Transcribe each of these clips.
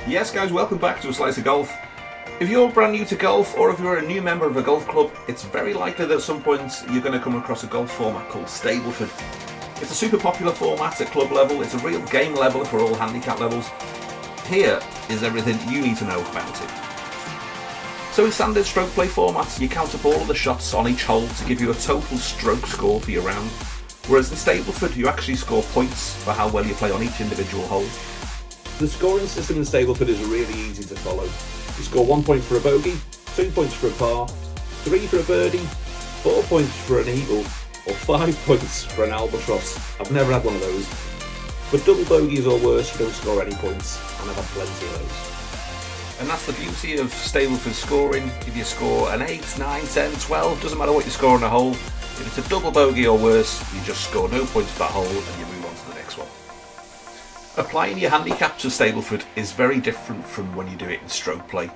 Yes guys, welcome back to A Slice of Golf. If you're brand new to golf, or if you're a new member of a golf club, it's very likely that at some point you're going to come across a golf format called Stableford. It's a super popular format at club level, it's a real game level for all handicap levels. Here is everything you need to know about it. So in standard stroke play formats, you count up all of the shots on each hole to give you a total stroke score for your round. Whereas in Stableford, you actually score points for how well you play on each individual hole. The scoring system in Stableford is really easy to follow. You score 1 point for a bogey, 2 points for a par, 3 for a birdie, 4 points for an eagle, or 5 points for an albatross. I've never had one of those. But double bogeys or worse, you don't score any points, and I've had plenty of those. And that's the beauty of Stableford scoring. If you score an 8, 9, 10, 12, doesn't matter what you score on a hole, if it's a double bogey or worse, you just score no points for that hole and you move on to the next one. Applying your handicap to Stableford is very different from when you do it in stroke play.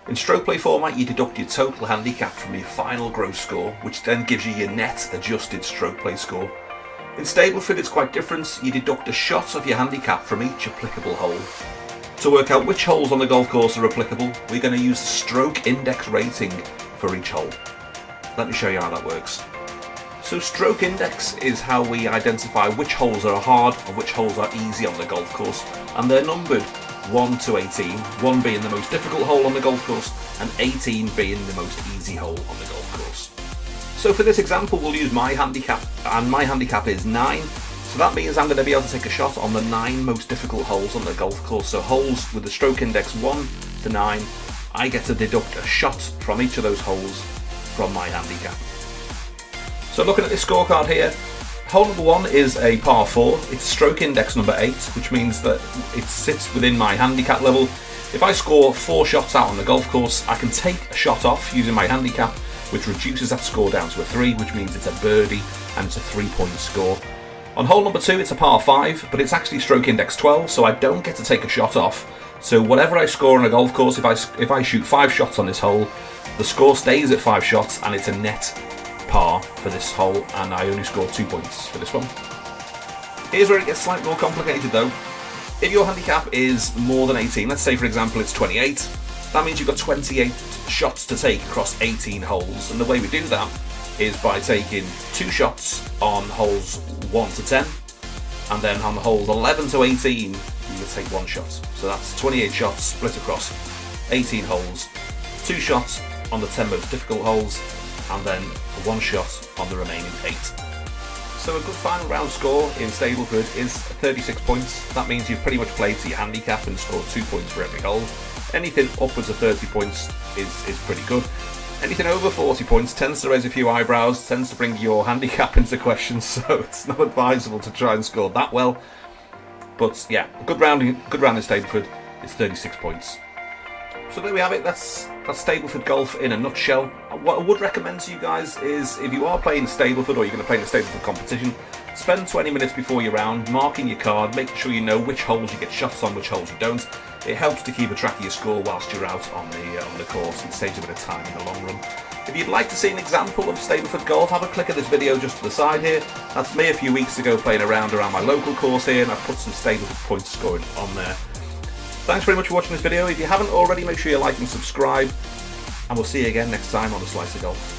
In stroke play format, you deduct your total handicap from your final gross score, which then gives you your net adjusted stroke play score. In Stableford it's quite different. You deduct a shot of your handicap from each applicable hole. To work out which holes on the golf course are applicable, we're going to use the stroke index rating for each hole. Let me show you how that works. So stroke index is how we identify which holes are hard and which holes are easy on the golf course, and they're numbered 1 to 18, 1 being the most difficult hole on the golf course and 18 being the most easy hole on the golf course. So for this example we'll use my handicap, and my handicap is 9, so that means I'm going to be able to take a shot on the 9 most difficult holes on the golf course. So holes with the stroke index 1 to 9, I get to deduct a shot from each of those holes from my handicap. So looking at this scorecard here, hole number 1 is a par 4, it's stroke index number 8, which means that it sits within my handicap level. If I score 4 shots out on the golf course, I can take a shot off using my handicap, which reduces that score down to a 3, which means it's a birdie and it's a 3-point score. On hole number 2 it's a par 5, but it's actually stroke index 12, so I don't get to take a shot off. So whatever I score on a golf course, if I shoot 5 shots on this hole, the score stays at 5 shots and it's a net par for this hole, and I only score 2 points for this one. Here's where it gets slightly more complicated though. If your handicap is more than 18, let's say for example it's 28, that means you've got 28 shots to take across 18 holes, and the way we do that is by taking 2 shots on holes 1 to 10, and then on the holes 11 to 18 you would take 1 shot. So that's 28 shots split across 18 holes, 2 shots on the 10 most difficult holes, and then 1 shot on the remaining 8. So a good final round score in Stableford is 36 points. That means you've pretty much played to your handicap and scored 2 points for every hole. Anything upwards of 30 points is pretty good. Anything over 40 points tends to raise a few eyebrows, tends to bring your handicap into question, so it's not advisable to try and score that well. But yeah, a good round in Stableford is 36 points. So there we have it, that's Stableford Golf in a nutshell. What I would recommend to you guys is, if you are playing Stableford or you're going to play in a Stableford competition, spend 20 minutes before your round marking your card, making sure you know which holes you get shots on, which holes you don't. It helps to keep a track of your score whilst you're out on the course, and saves a bit of time in the long run. If you'd like to see an example of Stableford Golf, have a click at this video just to the side here. That's me a few weeks ago playing around my local course here, and I've put some Stableford points scored on there. Thanks very much for watching this video. If you haven't already, make sure you like and subscribe, and we'll see you again next time on A Slice of Golf.